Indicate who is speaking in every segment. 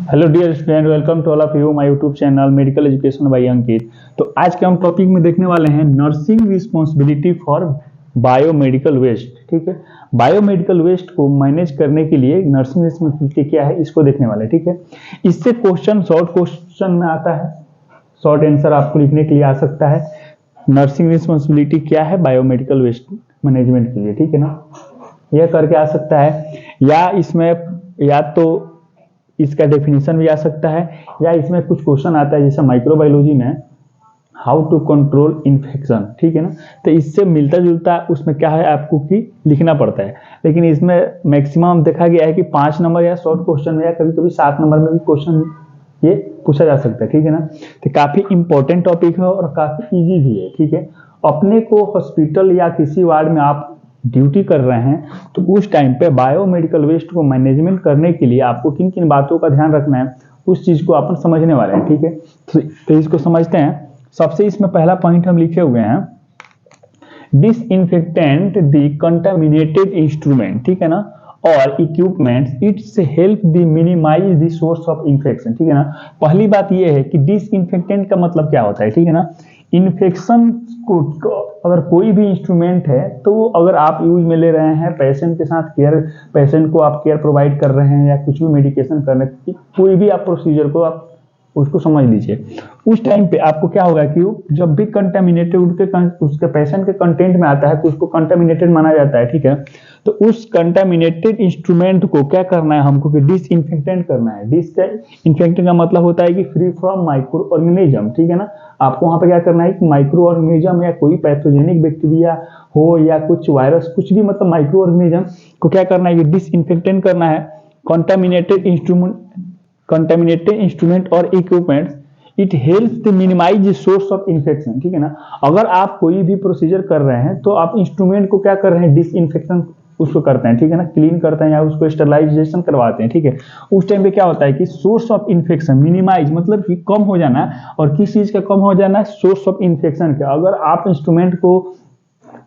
Speaker 1: Hello dear student, welcome to all of you my YouTube channel medical education by Ankit. तो आज के हम topic में देखने वाले हैं nursing responsibility for biomedical waste. ठीक है, बायोमेडिकल वेस्ट को मैनेज करने के लिए नर्सिंग रिस्पॉन्सिबिलिटी क्या है इसको देखने वाले। ठीक है, इससे क्वेश्चन शॉर्ट क्वेश्चन में आता है, शॉर्ट आंसर आपको लिखने के लिए आ सकता है। नर्सिंग रिस्पॉन्सिबिलिटी क्या है बायोमेडिकल वेस्ट मैनेजमेंट के लिए, ठीक है ना, यह करके आ सकता है, या इसमें या तो इसका डेफिनेशन भी आ सकता है, या इसमें कुछ क्वेश्चन आता है जैसे माइक्रोबायोलॉजी में हाउ टू कंट्रोल इन्फेक्शन। ठीक है ना, तो इससे मिलता जुलता उसमें क्या है आपको कि लिखना पड़ता है, लेकिन इसमें मैक्सिमम देखा गया है कि 5 नंबर या शॉर्ट क्वेश्चन में या कभी कभी 7 नंबर में भी क्वेश्चन ये पूछा जा सकता है। ठीक है ना, तो काफी इंपॉर्टेंट टॉपिक है और काफी इजी भी है। ठीक है, अपने को हॉस्पिटल या किसी वार्ड में आप ड्यूटी कर रहे हैं तो उस टाइम पे बायोमेडिकल वेस्ट को मैनेजमेंट करने के लिए आपको किन किन बातों का ध्यान रखना है उस चीज को अपन समझने वाले हैं। ठीक है, तो इसको समझते हैं। सबसे इसमें पहला पॉइंट हम लिखे हुए हैं, डिसइंफेक्टेंट द कंटामिनेटेड इंस्ट्रूमेंट, ठीक है ना, और equipments its help the minimize the source of infection. ठीक है ना, पहली बात यह है कि डिसइंफेक्टेंट का मतलब क्या होता है। ठीक है ना, इन्फेक्शन को अगर कोई भी इंस्ट्रूमेंट है तो अगर आप यूज में ले रहे हैं, पेशेंट के साथ केयर, पेशेंट को आप केयर प्रोवाइड कर रहे हैं या कुछ भी मेडिकेशन कर रहे हैं, कोई भी आप प्रोसीजर को आप उसको समझ लीजिए, उस टाइम पे आपको क्या होगा कि जब भी कंटेमिनेटेड उसके पेशेंट के कंटेंट में आता है तो उसको कंटेमिनेटेड माना जाता है। ठीक है, तो उस कंटेमिनेटेड इंस्ट्रूमेंट को क्या करना है हमको कि डिसइंफेक्टेंट करना है। डिसइंफेक्टेंट का मतलब होता है कि फ्री फ्रॉम माइक्रो ऑर्गेनिज्म। ठीक है ना, आपको वहां पे क्या करना है कि माइक्रो ऑर्गेनिज्म या कोई पैथोजेनिक बैक्टीरिया हो या कुछ वायरस, कुछ भी मतलब माइक्रो ऑर्गेनिज्म को क्या करना है कि डिसइंफेक्टेंट करना है। कंटेमिनेटेड इंस्ट्रूमेंट और equipments it helps to minimize the source of infection. ठीक है ना, अगर आप कोई भी प्रोसीजर कर रहे हैं तो आप इंस्ट्रूमेंट को क्या कर रहे हैं, डिसइंफेक्शन उसको करते हैं। ठीक है ना, क्लीन करते हैं या उसको स्टरलाइजेशन करवाते हैं। ठीक है, उस टाइम पे क्या होता है कि सोर्स ऑफ इन्फेक्शन मिनिमाइज मतलब कि कम हो जाना है, और किस चीज का कम हो जाना है, सोर्स ऑफ इन्फेक्शन का। अगर आप इंस्ट्रूमेंट को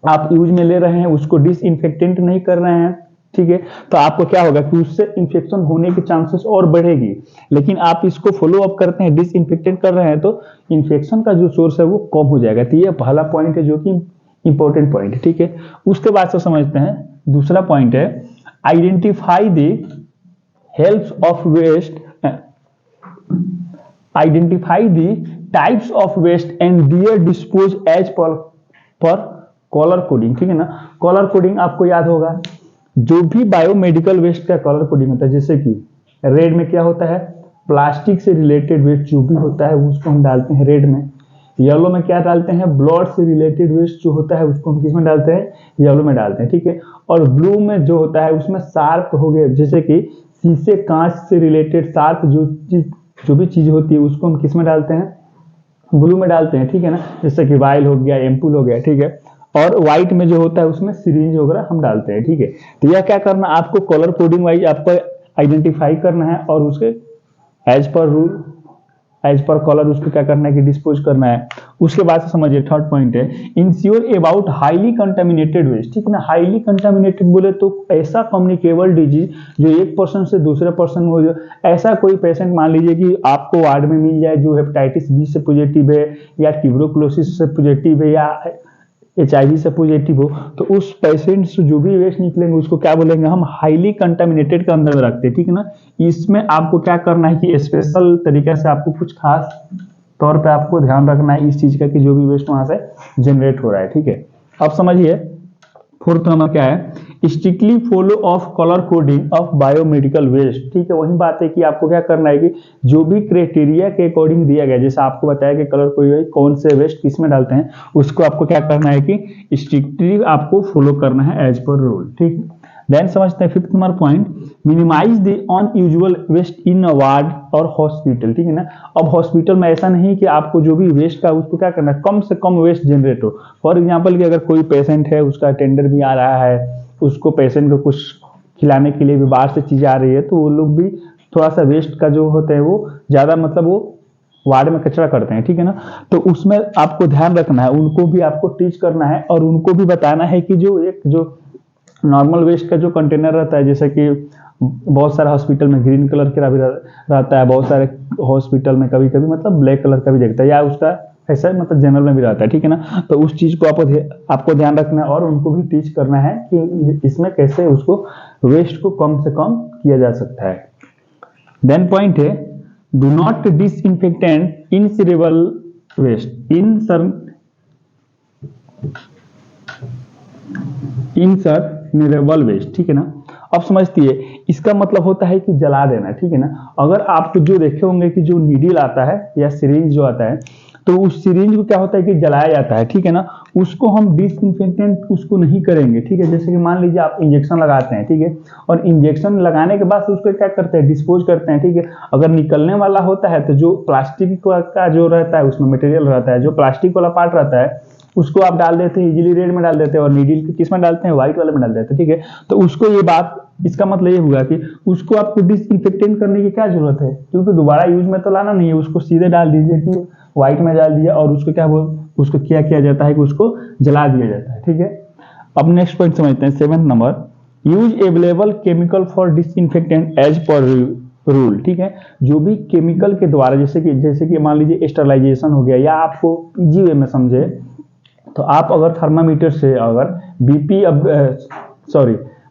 Speaker 1: आप यूज में ले रहे हैं उसको डिसइंफेक्टेंट नहीं कर रहे हैं, ठीक है, तो आपको क्या होगा कि उससे इंफेक्शन होने के चांसेस और बढ़ेगी। लेकिन आप इसको फॉलो अप करते हैं, डिसइंफेक्टेंट कर रहे हैं तो इंफेक्शन का जो सोर्स है वो कम हो जाएगा। तो ये पहला पॉइंट है जो कि इंपॉर्टेंट पॉइंट है। ठीक है, उसके बाद से समझते हैं दूसरा पॉइंट है, identify the helps of waste, identify the types of waste and their dispose as per colour coding. ठीक है ना, कलर कोडिंग आपको याद होगा, जो भी बायोमेडिकल वेस्ट का कलर कोडिंग होता है, जैसे कि रेड में क्या होता है, प्लास्टिक से रिलेटेड वेस्ट जो भी होता है उसको हम डालते हैं रेड में। येलो में क्या डालते हैं, ब्लड से रिलेटेड वेस्ट जो होता है उसको हम किस में डालते हैं, येलो में डालते हैं। ठीक है, और ब्लू में जो होता है उसमें शार्प हो गए, जैसे कि शीशे कांच से रिलेटेड शार्प जो भी चीज होती है उसको हम किस में डालते हैं, ब्लू में डालते हैं। ठीक है ना, जैसे कि वाइल हो गया, एम्पूल हो गया। ठीक है, और व्हाइट में जो होता है उसमें सिरिंज वगैरह हम डालते हैं। ठीक है, तो यह क्या करना, आपको कलर कोडिंग वाइज आपको आइडेंटिफाई करना है और उसके as per rule, as per colour उसको क्या करना है कि डिस्पोज करना है। उसके बाद से समझिए थर्ड पॉइंट है, ensure about highly contaminated waste. ठीक है ना, हाईली कंटामिनेटेड बोले तो ऐसा कम्युनिकेबल डिजीज जो एक पर्सन से दूसरे पर्सन हो, जो ऐसा कोई पेशेंट मान लीजिए कि आपको वार्ड में मिल जाए जो हेपेटाइटिस बी से पॉजिटिव है या ट्यूबरकुलोसिस से पॉजिटिव है या HIV से पॉजिटिव हो, तो उस पेशेंट से जो भी वेस्ट निकलेंगे उसको क्या बोलेंगे, हम हाईली कंटामिनेटेड के अंदर में रखते हैं। ठीक है ना, इसमें आपको क्या करना है कि स्पेशल तरीके से आपको कुछ खास तौर पे आपको ध्यान रखना है इस चीज का कि जो भी वेस्ट वहां से जनरेट हो रहा है। ठीक है, अब समझिए फोर्थ नंबर क्या है, strictly follow of colour coding of biomedical waste. ठीक है, वही बात है कि आपको क्या करना है कि जो भी क्राइटेरिया के अकॉर्डिंग दिया गया, जैसे आपको बताया कि कलर कोडिंग कौन से वेस्ट किस में डालते हैं, उसको आपको क्या करना है कि स्ट्रिक्टली आपको फॉलो करना है एज पर रूल। ठीक है, देन समझते हैं fifth number point, minimize the unusual waste in a ward और हॉस्पिटल। ठीक है ना, अब हॉस्पिटल में ऐसा नहीं कि आपको जो भी वेस्ट का उसको क्या करना है, कम से कम वेस्ट जनरेट हो। फॉर एग्जांपल कि अगर कोई पेशेंट है, उसका टेंडर भी आ रहा है, उसको पेशेंट को कुछ खिलाने के लिए भी बाहर से चीजें आ रही है, तो वो लोग भी थोड़ा सा वेस्ट का जो होता है वो ज्यादा मतलब वो वार्ड में कचरा करते हैं। ठीक है ना, तो उसमें आपको ध्यान रखना है, उनको भी आपको टीच करना है और उनको भी बताना है कि जो नॉर्मल वेस्ट का जो कंटेनर रहता है, जैसे कि बहुत सारे हॉस्पिटल में ग्रीन कलर का भी रहता है, बहुत सारे हॉस्पिटल में कभी कभी मतलब ब्लैक कलर का भी देखता है, या उसका ऐसा मतलब जनरल में भी रहता है, ठीक है ना। तो उस चीज को आपको ध्यान रखना है और उनको भी टीच करना है कि इसमें कैसे उसको वेस्ट को कम से कम किया जा सकता है। देन पॉइंट है, do not disinfectant incinerable waste incinerable waste, ठीक है ना। अब समझती है, इसका मतलब होता है कि जला देना, ठीक है ना। अगर आप जो देखे होंगे कि जो नीडल आता है या सिरिंज जो आता है, तो उस सिरिंज को क्या होता है कि जलाया जाता है, ठीक है ना। उसको हम डिसइंफेक्टेंट उसको नहीं करेंगे, ठीक है। जैसे कि मान लीजिए आप इंजेक्शन लगाते हैं, ठीक है, और इंजेक्शन लगाने के बाद उसको क्या करते हैं, डिस्पोज करते हैं, ठीक है। अगर निकलने वाला होता है तो जो प्लास्टिक का जो रहता है उसमें मटेरियल रहता है, जो प्लास्टिक वाला पार्ट रहता है उसको आप डाल देते हैं इजीली रेड में डाल देते हैं, और नीडल किस में डालते हैं, व्हाइट वाले में डाल देते हैं, ठीक है। तो उसको ये बात, इसका मतलब ये हुआ कि उसको आपको डिसइंफेक्टेंट करने की क्या जरूरत है, क्योंकि दोबारा यूज में तो लाना नहीं है, उसको सीधे डाल दीजिए कि व्हाइट में डाल दिया, और उसको उसको क्या किया जाता है कि उसको जला दिया जाता है, ठीक है। अब नेक्स्ट पॉइंट समझते हैं, 7th number, use available chemical for disinfectant as per rule, ठीक है। जो भी केमिकल के द्वारा, जैसे कि मान लीजिए स्टरलाइजेशन हो गया, या आपको इजी वे में समझे तो आप अगर थर्मामीटर से अगर बीपी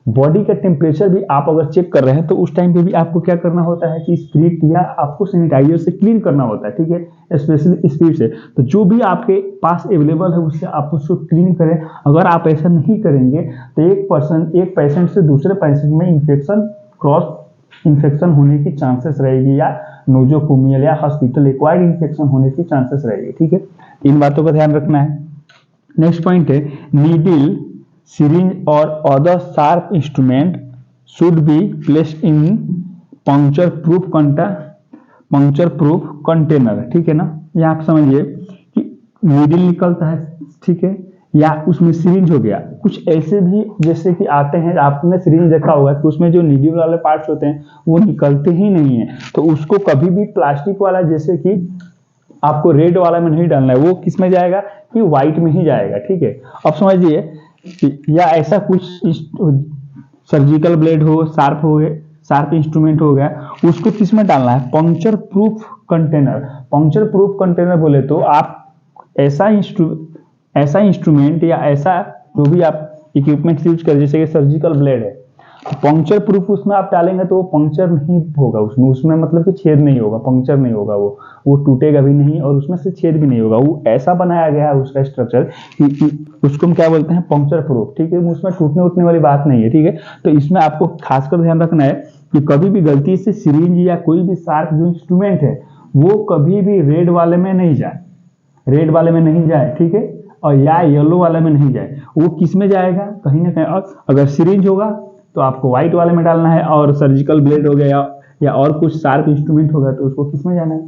Speaker 1: बॉडी का टेम्परेचर भी आप अगर चेक कर रहे हैं, तो उस टाइम पे भी आपको क्या करना होता है कि स्प्रिट या आपको सैनिटाइजर से क्लीन करना होता है, ठीक है, स्पेशली स्प्रिट से। तो जो भी आपके पास अवेलेबल है उससे आप उसको क्लीन करें। अगर आप ऐसा नहीं करेंगे तो एक पेशेंट से दूसरे पेशेंट में क्रॉस इन्फेक्शन होने की चांसेस रहेगी, या नोजोकोमियल या हॉस्पिटल एक्वायर्ड इन्फेक्शन होने की चांसेस रहेगी, ठीक है। इन बातों का ध्यान रखना है। नेक्स्ट पॉइंट है, needle, syringe or other sharp instrument should be placed in puncture proof container, ठीक है ना। यहाँ आप समझिए कि नीडल निकलता है, ठीक है, या उसमें सिरिंज हो गया, कुछ ऐसे भी जैसे कि आते हैं, आपने सिरिंज देखा होगा कि उसमें जो नीडल वाले पार्ट्स होते हैं वो निकलते ही नहीं है, तो उसको कभी भी प्लास्टिक वाला, जैसे कि आपको रेड वाला में नहीं डालना है, वो किस में जाएगा कि व्हाइट में ही जाएगा, ठीक है। अब समझिए, या ऐसा कुछ सर्जिकल ब्लेड हो, शार्प इंस्ट्रूमेंट हो गया, उसको किस में डालना है, puncture proof container. Puncture proof container बोले तो आप ऐसा इंस्ट्रूमेंट या ऐसा जो भी आप इक्विपमेंट यूज करें, जैसे कि सर्जिकल ब्लेड है, पंक्चर प्रूफ उसमें आप डालेंगे तो वो पंक्चर नहीं होगा, उसमें मतलब कि छेद नहीं होगा, पंक्चर नहीं होगा, वो टूटेगा भी नहीं और उसमें से छेद भी नहीं होगा। वो ऐसा बनाया गया है उसका स्ट्रक्चर कि उसको हम क्या बोलते हैं, पंक्चर प्रूफ, ठीक है। उसमें टूटने उठने वाली बात नहीं है, ठीक है। तो इसमें आपको खासकर ध्यान रखना है कि कभी भी गलती से सिरिंज या कोई भी शार्प जो इंस्ट्रूमेंट है वो कभी भी रेड वाले में नहीं जाए, ठीक है, और या येलो वाले में नहीं जाए। वो किस में जाएगा, कहीं ना कहीं। अगर सिरिंज होगा तो आपको व्हाइट वाले में डालना है, और सर्जिकल ब्लेड हो गया या और कुछ शार्प इंस्ट्रूमेंट होगा तो उसको किस में जाना है,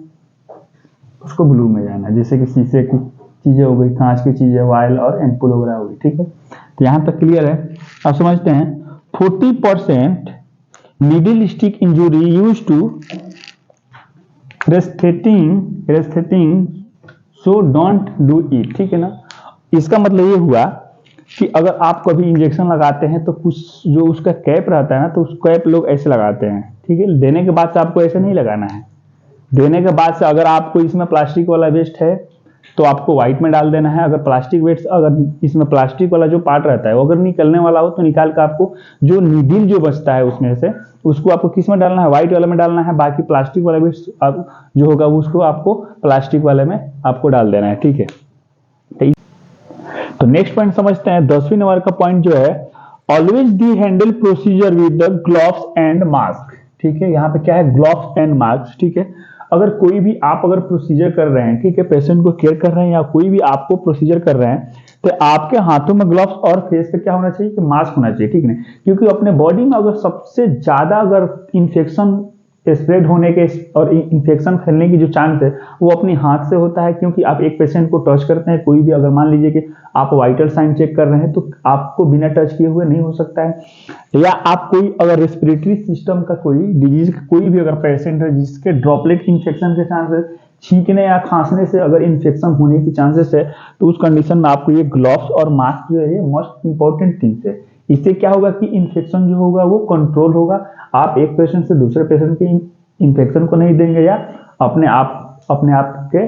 Speaker 1: उसको ब्लू में जाना है। जैसे कि शीशे की चीजें हो गई, कांच की चीजें, वायल और एम्पुल वगैरह हो गई, ठीक है। तो यहाँ तक क्लियर है। अब समझते हैं, 40% needle stick injury use to resheathing so don't do it, ठीक है ना। इसका मतलब ये हुआ कि अगर आप कभी इंजेक्शन लगाते हैं तो कुछ जो उसका कैप रहता है ना, तो उस कैप लोग ऐसे लगाते हैं, ठीक है। देने के बाद से आपको ऐसे नहीं लगाना है। देने के बाद से अगर आपको इसमें प्लास्टिक वाला वेस्ट है तो आपको व्हाइट में डाल देना है। अगर इसमें प्लास्टिक वाला जो पार्ट रहता है वो अगर निकलने वाला हो तो निकाल कर आपको जो नीडल जो बचता है उसमें से उसको आपको किस में डालना है, व्हाइट वाले में डालना है। बाकी प्लास्टिक वाला वेस्ट जो होगा उसको आपको प्लास्टिक वाले में आपको डाल देना है, ठीक है। तो नेक्स्ट पॉइंट समझते हैं, 10वीं नंबर का पॉइंट जो है, always D handle procedure with the gloves and mask, ठीक है। यहाँ पे क्या है, ग्लव्स एंड मास्क, ठीक है। अगर कोई भी आप अगर प्रोसीजर कर रहे हैं, ठीक है, पेशेंट को केयर कर रहे हैं या कोई भी आपको प्रोसीजर कर रहे हैं, तो आपके हाथों में ग्लव्स और फेस पे क्या होना चाहिए कि मास्क होना चाहिए, ठीक है। क्योंकि अपने बॉडी में अगर सबसे ज्यादा अगर इन्फेक्शन स्प्रेड होने के और इन्फेक्शन फैलने की जो चांस है वो अपने हाथ से होता है। क्योंकि आप एक पेशेंट को टच करते हैं, कोई भी अगर मान लीजिए कि आप वाइटल साइन चेक कर रहे हैं तो आपको बिना टच किए हुए नहीं हो सकता है। या आप कोई अगर रेस्पिरेटरी सिस्टम का कोई डिजीज कोई भी अगर पेशेंट है जिसके ड्रॉपलेट इन्फेक्शन के चांसेस, छींकने या खांसने से अगर इन्फेक्शन होने की चांसेस है, तो उस कंडीशन में आपको ये ग्लव्स और मास्क जो है ये मोस्ट इंपॉर्टेंट थिंग्स है। इससे क्या होगा कि इन्फेक्शन जो होगा वो कंट्रोल होगा। आप एक पेशेंट से दूसरे पेशेंट के इन्फेक्शन को नहीं देंगे या अपने आप के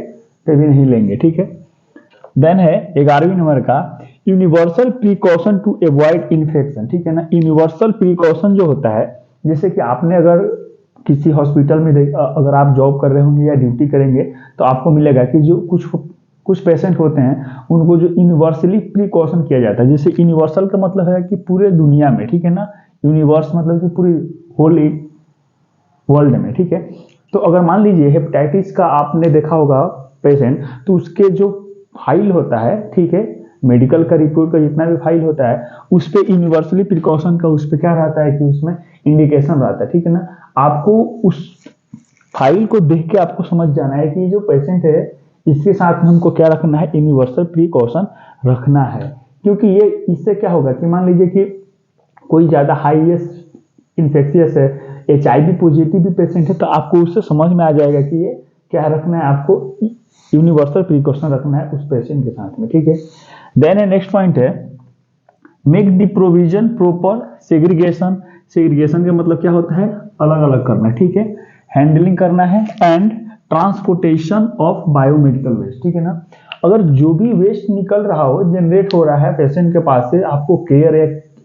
Speaker 1: पे भी नहीं लेंगे, ठीक है। देन है 11वीं नंबर का universal precaution to avoid infection, ठीक है ना। यूनिवर्सल प्रिकॉशन जो होता है, जैसे कि आपने अगर किसी हॉस्पिटल में अगर आप जॉब कर रहे होंगे या ड्यूटी करेंगे तो आपको मिलेगा कि जो कुछ पेशेंट होते हैं उनको जो यूनिवर्सली प्रिकॉशन किया जाता है। जैसे यूनिवर्सल का मतलब है कि पूरे दुनिया में, ठीक है ना। यूनिवर्स मतलब कि पूरी होल वर्ल्ड में, ठीक है। तो अगर मान लीजिए हेपेटाइटिस का आपने देखा होगा पेशेंट, तो उसके जो फाइल होता है, ठीक है, मेडिकल का रिपोर्ट का जितना भी फाइल होता है उस पे यूनिवर्सली प्रिकॉशन का उस पे क्या रहता है कि उसमें इंडिकेशन रहता है, ठीक है ना। आपको उस फाइल को देख के आपको समझ जाना है कि जो पेशेंट है इसके साथ में हमको क्या रखना है, यूनिवर्सल प्रिकॉशन रखना है। क्योंकि ये इससे क्या होगा कि मान लीजिए कि कोई ज्यादा हाईएस्ट इन्फेक्शियस है, HIV पॉजिटिव भी पेशेंट है, तो आपको उससे समझ में आ जाएगा कि ये क्या रखना है, आपको यूनिवर्सल प्रिकॉशन रखना है उस पेशेंट के साथ में, ठीक है। देन है नेक्स्ट पॉइंट है make the provision proper segregation. Segregation का मतलब क्या होता है, अलग अलग करना है, ठीक है। हैंडलिंग करना है and transportation of biomedical waste, ठीक है ना। अगर जो भी वेस्ट निकल रहा हो, जनरेट हो रहा है पेशेंट के पास से, आपको केयर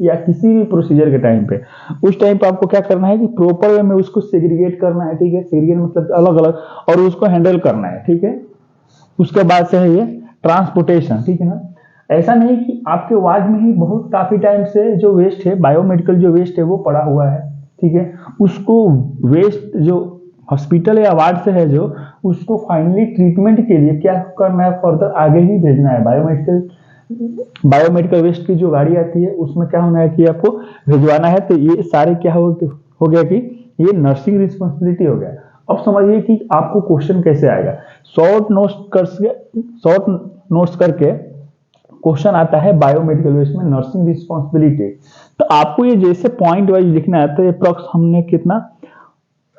Speaker 1: या किसी भी प्रोसीजर के टाइम पे, उस टाइम पे आपको क्या करना है कि प्रॉपर वे में उसको सेग्रीगेट करना है, ठीक है। सेग्रीगेट मतलब अलग अलग, और उसको हैंडल करना है, ठीक है। उसके बाद से है ये ट्रांसपोर्टेशन, ठीक है ना। ऐसा नहीं कि आपके वार्ड में ही बहुत काफी टाइम से जो वेस्ट है, बायोमेडिकल जो वेस्ट है वो पड़ा हुआ है, ठीक है। उसको वेस्ट जो हॉस्पिटल या वार्ड से है जो, उसको फाइनली ट्रीटमेंट के लिए क्या करना है, फर्दर आगे ही भेजना है। बायोमेडिकल वेस्ट की जो गाड़ी आती है उसमें क्या होना है कि आपको भिजवाना है। तो ये सारे क्या हो गया कि ये नर्सिंग रिस्पॉन्सिबिलिटी हो गया। अब समझिए कि आपको क्वेश्चन कैसे आएगा। शॉर्ट नोट्स करके क्वेश्चन आता है बायोमेडिकल वेस्ट में नर्सिंग रिस्पॉन्सिबिलिटी। तो आपको ये जैसे पॉइंट वाइज लिखना है, तो अप्रॉक्स हमने कितना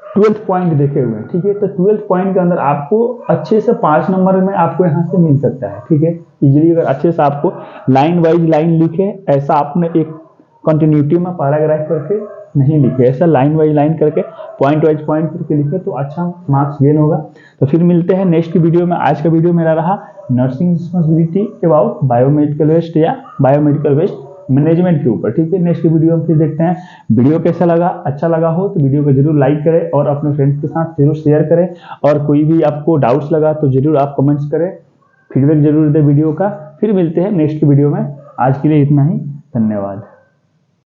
Speaker 1: 12th पॉइंट देखे हुए हैं, ठीक है। तो 12th पॉइंट के अंदर आपको अच्छे से 5 नंबर में आपको यहाँ से मिल सकता है, ठीक है। इजीली अगर अच्छे से आपको लाइन वाइज लाइन लिखे, ऐसा आपने एक कंटिन्यूटी में पैराग्राफ करके नहीं लिखे, ऐसा लाइन वाइज लाइन करके पॉइंट वाइज पॉइंट करके लिखे तो अच्छा मार्क्स गेन होगा। तो फिर मिलते हैं नेक्स्ट वीडियो में। आज का वीडियो मेरा रहा nursing responsibility about biomedical waste या बायोमेडिकल वेस्ट मैनेजमेंट के ऊपर, ठीक है। नेक्स्ट वीडियो में फिर देखते हैं। वीडियो कैसा लगा, अच्छा लगा हो तो वीडियो को जरूर लाइक करें और अपने फ्रेंड्स के साथ जरूर शेयर करें। और कोई भी आपको डाउट्स लगा तो जरूर आप कमेंट्स करें, फीडबैक जरूर दें वीडियो का। फिर मिलते हैं नेक्स्ट वीडियो में। आज के लिए इतना ही, धन्यवाद।